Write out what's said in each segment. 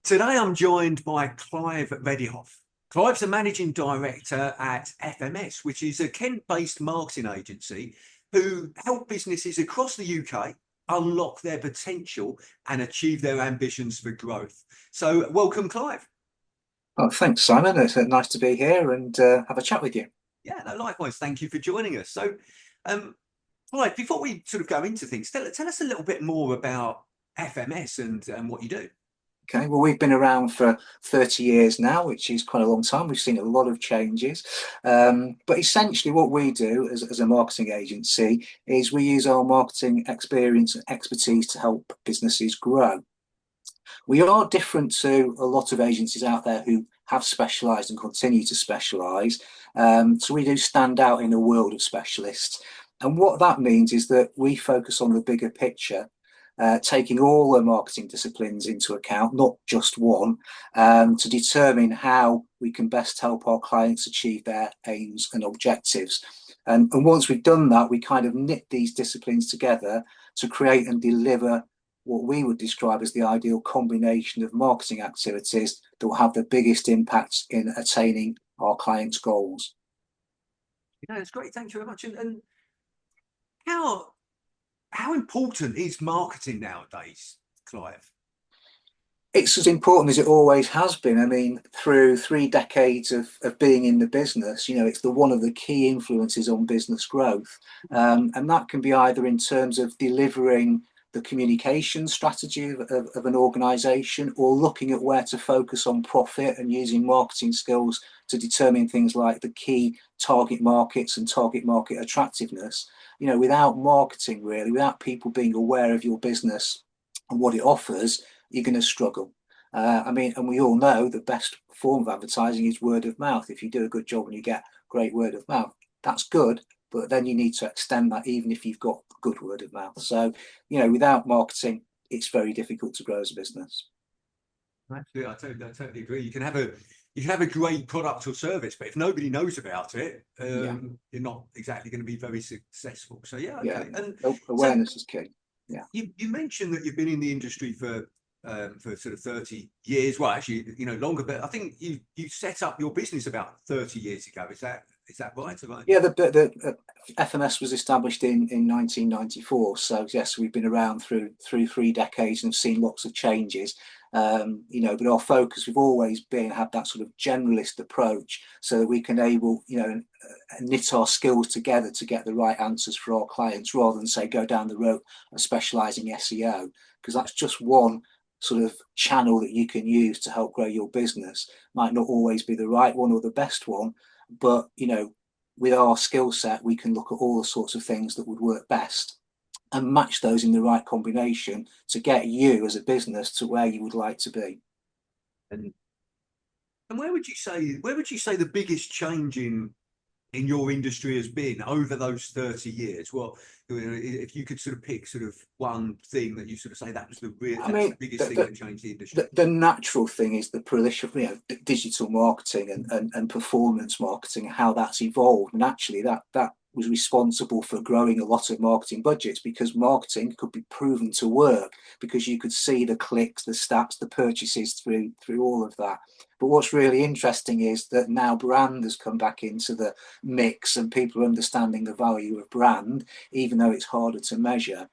Today I'm joined by Clive Reddihough. Clive's a managing director at FMS, which is a Kent-based marketing agency who help businesses across the UK unlock their potential and achieve their ambitions for growth. So welcome, Clive. Oh, thanks, Simon. It's nice to be here and have a chat with you. Yeah, no, likewise. Thank you for joining us. So, um, Clive, before we sort of go into things, tell us a little bit more about FMS and what you do. Okay, well, we've been around for 30 years now, which is quite a long time. We've seen a lot of changes. But essentially, what we do as a marketing agency is we use our marketing experience and expertise to help businesses grow. We are different to a lot of agencies out there who have specialised and continue to specialise. So we do stand out in a world of specialists. And what that means is that we focus on the bigger picture, taking all the marketing disciplines into account, not just one, to determine how we can best help our clients achieve their aims and objectives. And once we've done that, we kind of knit these disciplines together to create and deliver what we would describe as the ideal combination of marketing activities that will have the biggest impact in attaining our clients' goals. Yeah, it's great. Thank you very much. And how how important is marketing nowadays, Clive? It's as important as it always has been. I mean, through 3 decades of being in the business, it's one of the key influences on business growth. And that can be either in terms of delivering the communication strategy of an organization or looking at where to focus on profit and using marketing skills to determine things like the key target markets and target market attractiveness. Without marketing, really, without people being aware of your business and what it offers, you're going to struggle. And we all know the best form of advertising is word of mouth. If you do a good job and you get great word of mouth, that's good. But then you need to extend that even if you've got good word of mouth. So, without marketing, it's very difficult to grow as a business. Absolutely, I totally agree. You can have a great product or service, but if nobody knows about it, Yeah, you're not exactly going to be very successful. So yeah, yeah. okay. And so Awareness is key. Yeah. you mentioned that you've been in the industry for sort of 30 years. Well, actually, longer, but I think you set up your business about 30 years ago. Is that right? Am I- Yeah, the FMS was established in 1994. So yes, we've been around through 3 decades and have seen lots of changes. But our focus, we've always had that sort of generalist approach so that we can knit our skills together to get the right answers for our clients rather than say go down the road of specialising SEO, because that's just one sort of channel that you can use to help grow your business. Might not always be the right one or the best one, but with our skill set we can look at all the sorts of things that would work best and match those in the right combination to get you as a business to where you would like to be. And and where would you say the biggest change in your industry has been over those 30 years? Well, if you could sort of pick sort of one thing that you sort of say I that's the mean, biggest thing that changed the industry. the natural thing is the proliferation, digital marketing and performance marketing, how that's evolved. And actually, that was responsible for growing a lot of marketing budgets because marketing could be proven to work because you could see the clicks, the stats, the purchases through all of that. But what's really interesting is that now brand has come back into the mix and people are understanding the value of brand, even though it's harder to measure.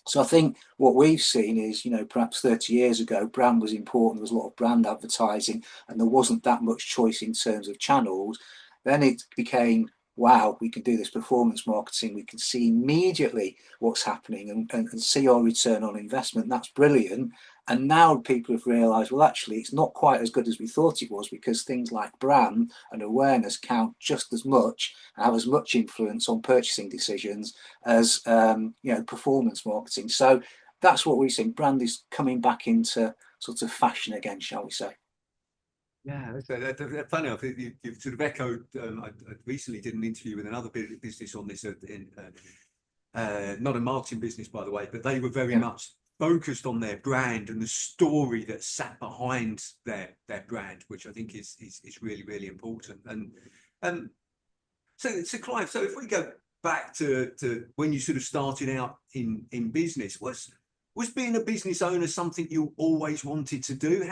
So I think what we've seen is, perhaps 30 years ago, brand was important. There was a lot of brand advertising and there wasn't that much choice in terms of channels. Then it became, wow, we can do this performance marketing. We can see immediately what's happening and see our return on investment. That's brilliant. And now people have realized, well, actually, it's not quite as good as we thought it was because things like brand and awareness count just as much and have as much influence on purchasing decisions as performance marketing. So that's what we've seen. Brand is coming back into sort of fashion again, shall we say? Yeah, that's funny. I think you've sort of echoed. I recently did an interview with another business on this, not a marketing business, by the way, but they were very Yeah. much focused on their brand and the story that sat behind their brand, which I think is really, really important. And um, so Clive, so if we go back to when you sort of started out in business, Was being a business owner something you always wanted to do?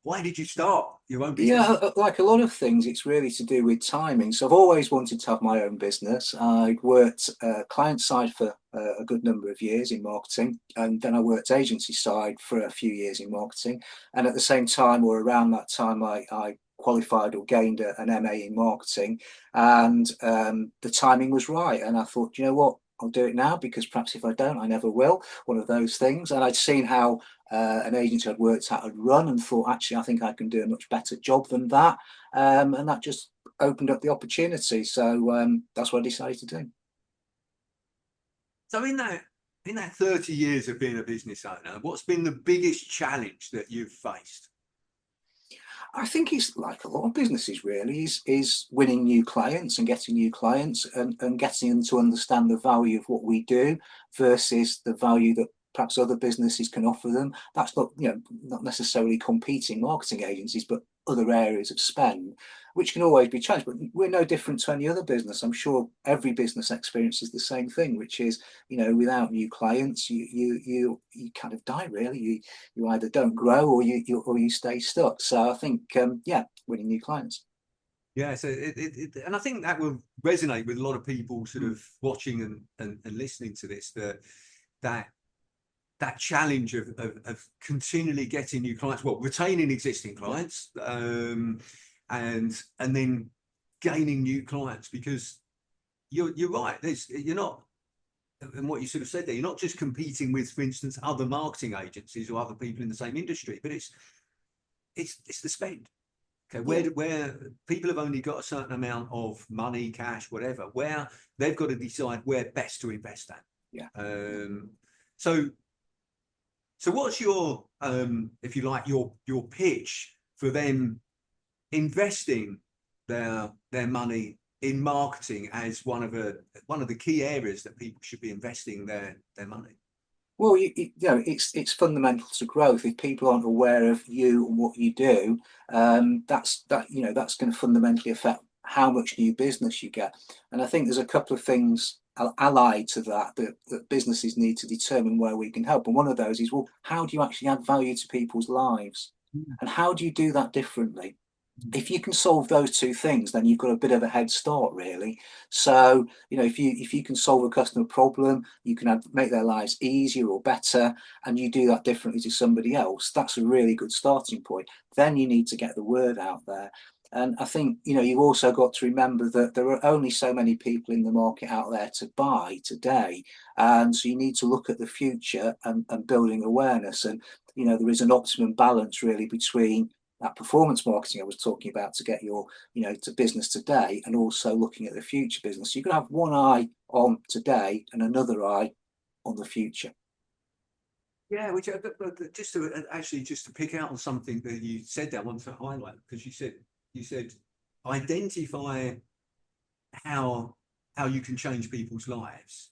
Why did you start your own business? Yeah, like a lot of things, it's really to do with timing. So I've always wanted to have my own business. I'd worked client side for a good number of years in marketing, and then I worked agency side for a few years in marketing. And at the same time, or around that time, I qualified or gained an MA in marketing, and the timing was right. And I thought, you know what? I'll do it now, because perhaps if I don't, I never will. One of those things. And I'd seen how an agency I'd worked at had run, and thought, actually, I think I can do a much better job than that. And that just opened up the opportunity. So that's what I decided to do. So in that 30 years of being a business owner, what's been the biggest challenge that you've faced? I think it's like a lot of businesses really, is winning new clients and getting new clients, and getting them to understand the value of what we do versus the value that perhaps other businesses can offer them. That's not, not necessarily competing marketing agencies, but other areas of spend, which can always be challenged. But we're no different to any other business. I'm sure every business experiences the same thing, which is, without new clients, you kind of die really. You either don't grow, or you stay stuck. So I think yeah, winning new clients. Yeah, so and I think that will resonate with a lot of people sort Mm. of watching and listening to this, that that challenge of continually getting new clients, well, retaining existing clients, and then gaining new clients, because you're right. You're not, and what you sort of said there, you're not just competing with, for instance, other marketing agencies or other people in the same industry, but it's the spend. Okay, Yeah, where people have only got a certain amount of money, cash, whatever, where they've got to decide where best to invest that. yeah. So so what's your, if you like, your pitch for them investing their money in marketing as one of the key areas that people should be investing their money? Well, it's fundamental to growth. If people aren't aware of you and what you do, that's going to fundamentally affect how much new business you get. And I think there's a couple of things allied to that businesses need to determine where we can help. And one of those is, well, how do you actually add value to people's lives, and how do you do that differently? If you can solve those two things, then you've got a bit of a head start, really. So, if you can solve a customer problem, you can make their lives easier or better, and you do that differently to somebody else, that's a really good starting point. Then you need to get the word out there. And I think, you've also got to remember that there are only so many people in the market out there to buy today. And so you need to look at the future, and building awareness. And, there is an optimum balance really between that performance marketing I was talking about to get your, to business today, and also looking at the future business. So you can have one eye on today and another eye on the future. Yeah, which just to pick out on something that you said there, I want to highlight, because you said identify how you can change people's lives,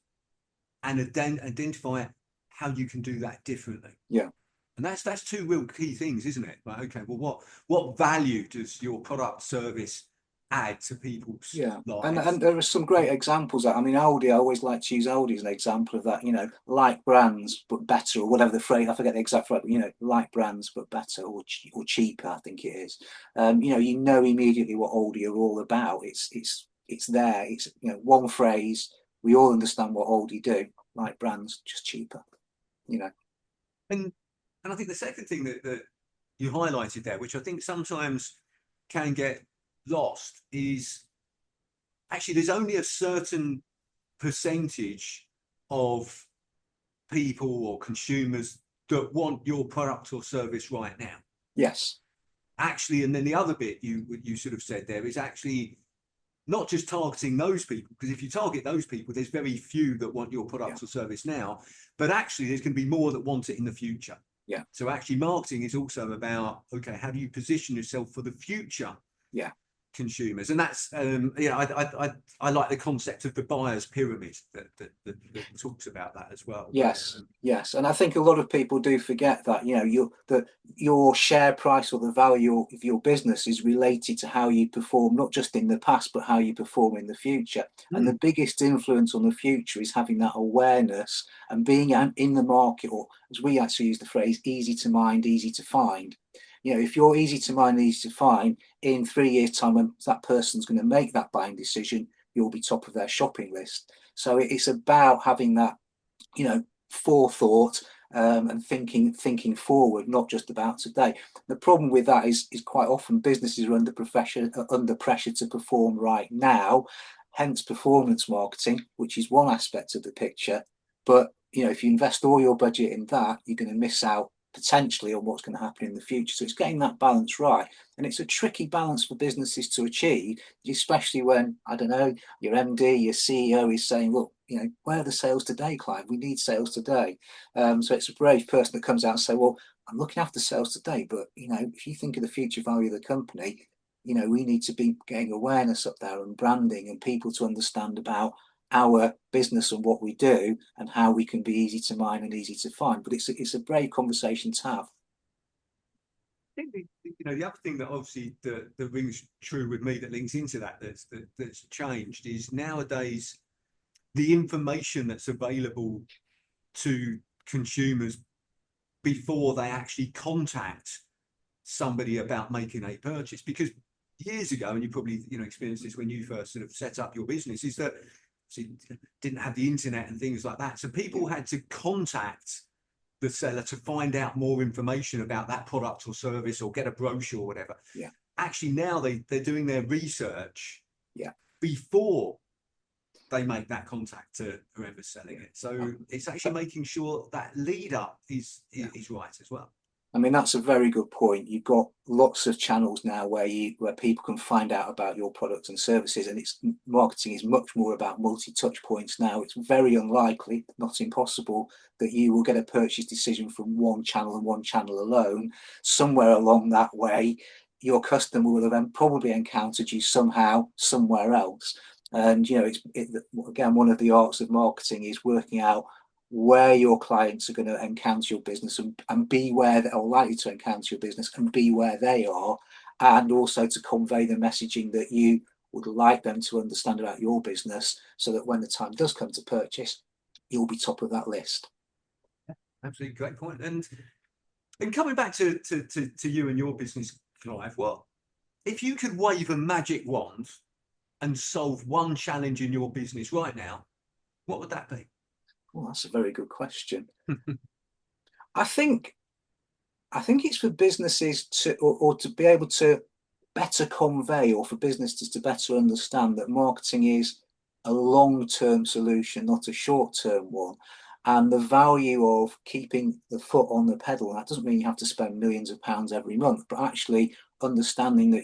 and then identify how you can do that differently. Yeah. And that's two real key things, isn't it? Like, okay, well, what value does your product service add to people's Yeah, and lives? there are some great examples. I mean, Aldi, I always like to use Aldi as an example of that. Like brands but better, or whatever the phrase. I forget the exact phrase. But, like brands but better, or cheaper. I think it is. Immediately what Aldi are all about. It's there. It's one phrase. We all understand what Aldi do. Like brands, just cheaper. You know. And I think the second thing that you highlighted there, which I think sometimes can get lost, is actually there's only a certain percentage of people or consumers that want your product or service right now. Yes. Actually, and then the other bit you sort of said there is actually not just targeting those people, because if you target those people, there's very few that want your product or service now, but actually there's going to be more that want it in the future. Yeah. So actually marketing is also about, okay, how do you position yourself for the future? Yeah. consumers, and that's I like the concept of the buyer's pyramid that talks about that as well. Yes, yes, and I think a lot of people do forget that your share price or the value of your business is related to how you perform, not just in the past, but how you perform in the future. And the biggest influence on the future is having that awareness and being in the market, or as we actually use the phrase, easy to mind, easy to find. If you're easy to mind, easy to find, in 3 years' time, when that person's going to make that buying decision, you'll be top of their shopping list. So it's about having that forethought, and thinking forward, not just about today. The problem with that is quite often businesses are under pressure to perform right now, hence performance marketing, which is one aspect of the picture. But if you invest all your budget in that, you're going to miss out potentially on what's going to happen in the future. So it's getting that balance right, and it's a tricky balance for businesses to achieve, especially when, I don't know, your MD, your CEO is saying, look, where are the sales today, Clive? We need sales today. So it's a brave person that comes out and say, well, I'm looking after sales today, but if you think of the future value of the company, we need to be getting awareness up there and branding and people to understand about our business and what we do and how we can be easy to mind and easy to find. But it's a brave conversation to have. I think the other thing that obviously that rings true with me, that links into that's changed, is nowadays the information that's available to consumers before they actually contact somebody about making a purchase. Because years ago, and you probably experienced this when you first sort of set up your business, is that didn't have the internet and things like that, so people had to contact the seller to find out more information about that product or service, or get a brochure or whatever. Actually now they're doing their research before they make that contact to whoever's selling it. So it's actually making sure that lead up is right as well. I mean, that's a very good point. You've got lots of channels now where people can find out about your products and services, and marketing is much more about multi-touch points now. It's very unlikely, not impossible, that you will get a purchase decision from one channel and one channel alone. Somewhere along that way, your customer will have probably encountered you somehow, somewhere else. And again, one of the arts of marketing is working out where your clients are going to encounter your business, and be where they are likely to encounter your business, and be where they are, and also to convey the messaging that you would like them to understand about your business, so that when the time does come to purchase, you'll be top of that list. Absolutely, great point. And coming back to you and your business, Clive, what if you could wave a magic wand and solve one challenge in your business right now, what would that be? Well, that's a very good question. I think it's for businesses to, or to be able to better convey, or for businesses to better understand that marketing is a long-term solution, not a short-term one. And the value of keeping the foot on the pedal. That doesn't mean you have to spend millions of pounds every month, but actually understanding that,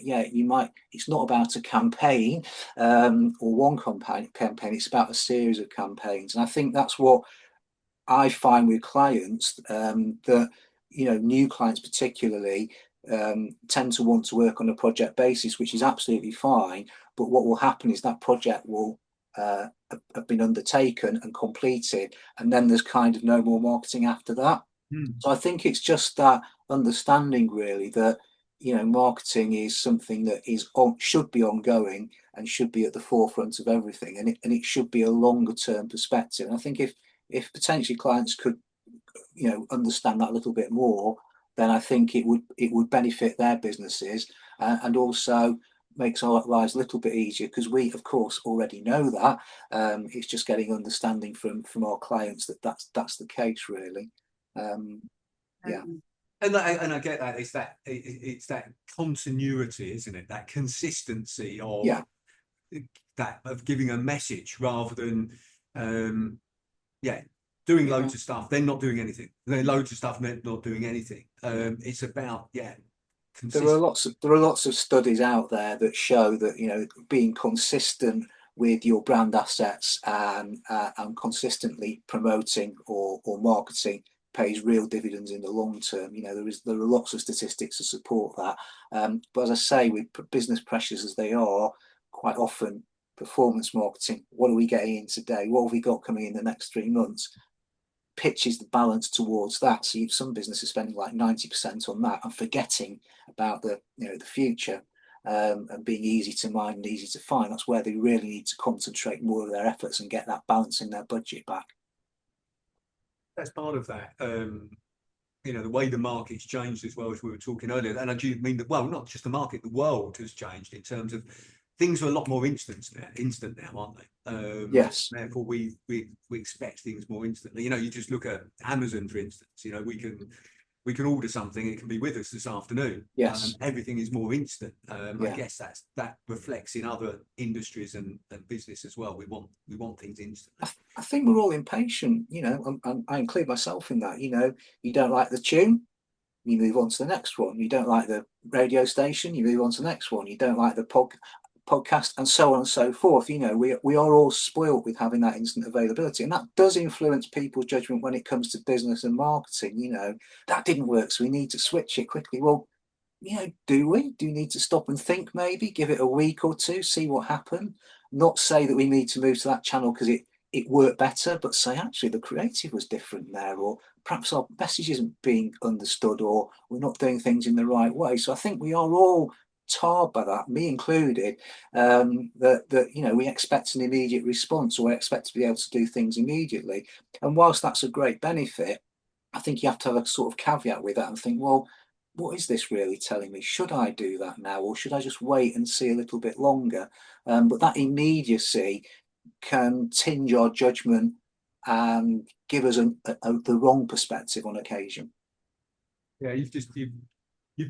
it's not about a campaign, or one campaign. It's about a series of campaigns. And I think that's what I find with clients, that new clients particularly tend to want to work on a project basis, which is absolutely fine. But what will happen is that project will have been undertaken and completed, and then there's kind of no more marketing after that. So I think it's just that understanding, really, that marketing is something that should be ongoing and should be at the forefront of everything, and it should be a longer term perspective. And I think if potentially clients could understand that a little bit more, then I think it would benefit their businesses, and also makes our lives a little bit easier, because we of course already know that. It's just getting understanding from our clients that's the case, really. And I get that. It's that continuity, isn't it? That consistency of of giving a message, rather than doing loads of stuff, then not doing anything. Then loads of stuff, then not doing anything. It's about there are lots of studies out there that show that being consistent with your brand assets and consistently promoting or marketing pays real dividends in the long term. You know, there are lots of statistics to support that. But as I say, with business pressures as they are, quite often performance marketing, what are we getting in today? What have we got coming in the next 3 months? Pitches the balance towards that. So some businesses spending like 90% on that and forgetting about the future. And being easy to mind and easy to find. That's where they really need to concentrate more of their efforts and get that balance in their budget back. That's part of that. The way the market's changed as well, as we were talking earlier. And I do mean that, well, not just the market, the world has changed in terms of things are a lot more instant now, aren't they? Yes. Therefore, we expect things more instantly. You just look at Amazon, for instance. We can order something, it can be with us this afternoon. Yes. Everything is more instant. Yeah. I guess that reflects in other industries and business as well. We want things instantly. I think we're all impatient, and I include myself in that. You don't like the tune, you move on to the next one. You don't like the radio station, you move on to the next one. You don't like the podcast, and so on and so forth. We are all spoilt with having that instant availability, and that does influence people's judgment when it comes to business and marketing. That didn't work, so we need to switch it quickly. Well, do we need to stop and think, maybe give it a week or two, see what happened? Not say that we need to move to that channel because it worked better, but say actually the creative was different there, or perhaps our message isn't being understood, or we're not doing things in the right way. So I think we are all tarred by that, me included, that we expect an immediate response, or we expect to be able to do things immediately. And whilst that's a great benefit, I think you have to have a sort of caveat with that and think, well, what is this really telling me? Should I do that now, or should I just wait and see a little bit longer? But that immediacy can tinge our judgment and give us the wrong perspective on occasion. Yeah, you've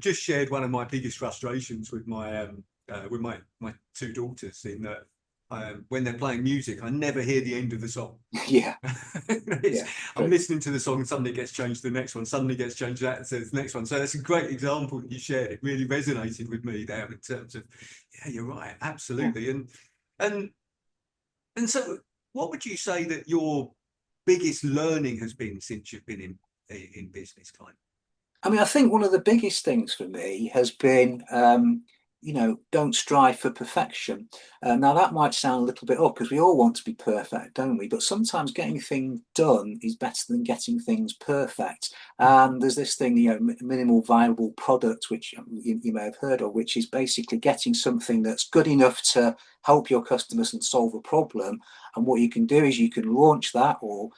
just shared one of my biggest frustrations with my two daughters, in that when they're playing music, I never hear the end of the song. Yeah. I'm listening to the song, and suddenly it gets changed to the next one, suddenly gets changed to that, so the next one. So that's a great example that you shared. It really resonated with me there in terms of, yeah, you're right, absolutely. Yeah. And so what would you say that your biggest learning has been since you've been in business, Clive? I mean, I think one of the biggest things for me has been, don't strive for perfection. Now, that might sound a little bit odd because we all want to be perfect, don't we? But sometimes getting things done is better than getting things perfect. And there's this thing, minimal viable product, which you may have heard of, which is basically getting something that's good enough to help your customers and solve a problem. And what you can do is you can launch that, or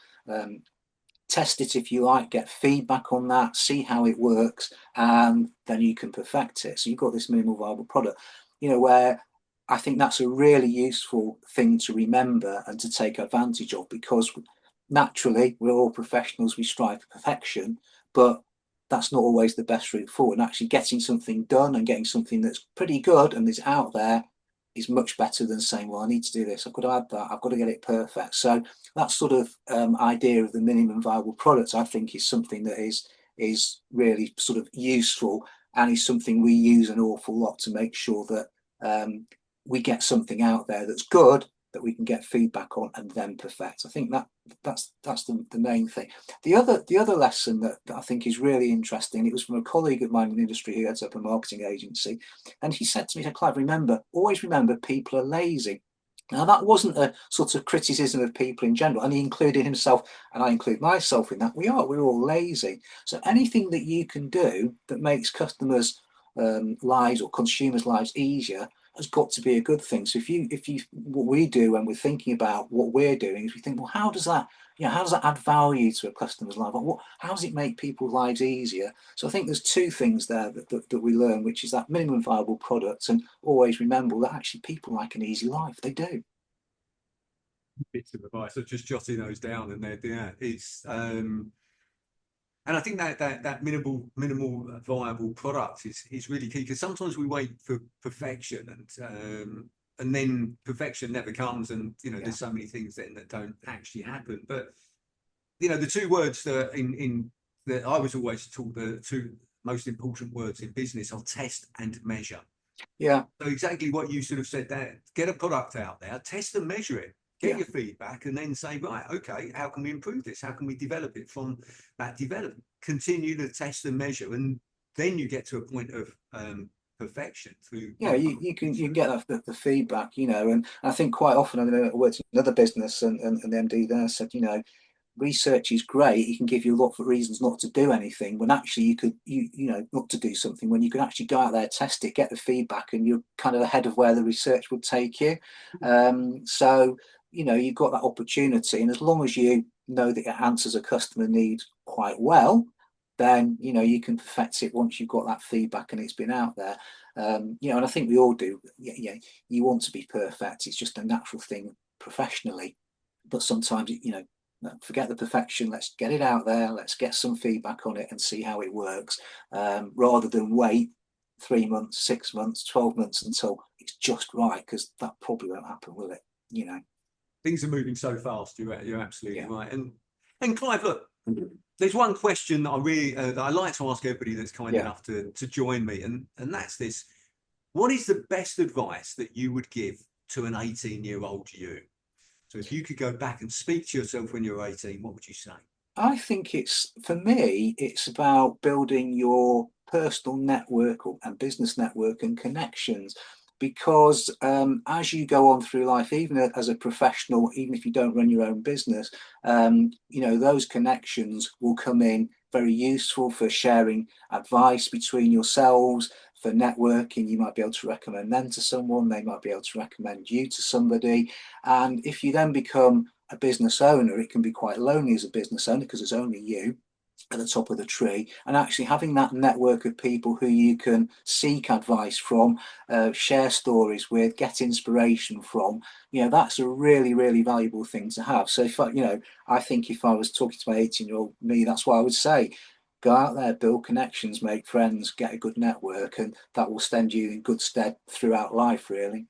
test it if you like, get feedback on that, see how it works, and then you can perfect it. So you've got this minimal viable product, where I think that's a really useful thing to remember and to take advantage of, because naturally we're all professionals, we strive for perfection, but that's not always the best route forward. And actually getting something done and getting something that's pretty good and is out there is much better than saying, well, I need to do this, I've got to add that, I've got to get it perfect. So that sort of idea of the minimum viable product, I think, is something that is really sort of useful, and is something we use an awful lot to make sure that we get something out there that's good, that we can get feedback on and then perfect. I think that's the main thing. The other lesson that I think is really interesting, it was from a colleague of mine in the industry who heads up a marketing agency, and he said to me, Clive, always remember people are lazy. Now, that wasn't a sort of criticism of people in general, and he included himself, and I include myself in that. We're all lazy. So anything that you can do that makes customers' lives or consumers' lives easier has got to be a good thing. So what we do when we're thinking about what we're doing is we think, well, how does that add value to a customer's life? How does it make people's lives easier? So I think there's two things there that we learn, which is that minimum viable product, and always remember that actually people like an easy life. They do. Bits of advice, so just jotting those down, and it's and I think that minimal viable product is really key, because sometimes we wait for perfection, and then perfection never comes, and there's so many things then that don't actually happen. But the two words that that I was always taught, the two most important words in business are test and measure. Yeah. So exactly what you sort of said there, get a product out there, test and measure it. get your feedback, and then say, right, okay, how can we improve this? How can we develop it from that development? Continue to test and measure, and then you get to a point of perfection through. Yeah, you can get the feedback, and I think quite often I worked in another business, and the MD there said, research is great. It can give you a lot of reasons not to do anything, when actually not to do something, when you can actually go out there, test it, get the feedback, and you're kind of ahead of where the research would take you. So you've got that opportunity, and as long as you know that it answers a customer need quite well, then you can perfect it once you've got that feedback and it's been out there. And I think we all do. Yeah, you want to be perfect. It's just a natural thing professionally, but sometimes forget the perfection. Let's get it out there. Let's get some feedback on it and see how it works, rather than wait 3 months, 6 months, 12 months until it's just right, because that probably won't happen, will it? Things are moving so fast. You're absolutely right. And Clive, look, there's one question that I really that I like to ask everybody that's kind enough to join me, and that's this: what is the best advice that you would give to an 18-year-old you? So if you could go back and speak to yourself when you're 18, what would you say? I think for me, it's about building your personal network and business network and connections. Because as you go on through life, even as a professional, even if you don't run your own business, those connections will come in very useful for sharing advice between yourselves, for networking. You might be able to recommend them to someone, they might be able to recommend you to somebody. And if you then become a business owner, it can be quite lonely as a business owner, because it's only you at the top of the tree, and actually having that network of people who you can seek advice from, share stories with, get inspiration from, that's a really, really valuable thing to have. So if I think if I was talking to my 18-year-old me, that's what I would say: go out there, build connections, make friends, get a good network, and that will stand you in good stead throughout life, really.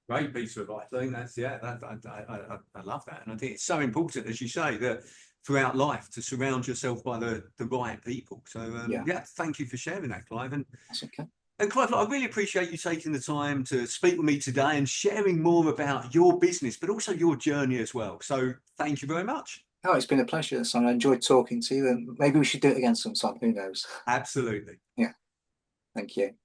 Great piece of advice. I think that's I love that, and I think it's so important, as you say, that throughout life to surround yourself by the right people. So thank you for sharing that, Clive. And that's okay. And Clive, I really appreciate you taking the time to speak with me today and sharing more about your business, but also your journey as well. So thank you very much. Oh, it's been a pleasure, son. I enjoyed talking to you, and maybe we should do it again sometime. Who knows? Absolutely. Yeah. Thank you.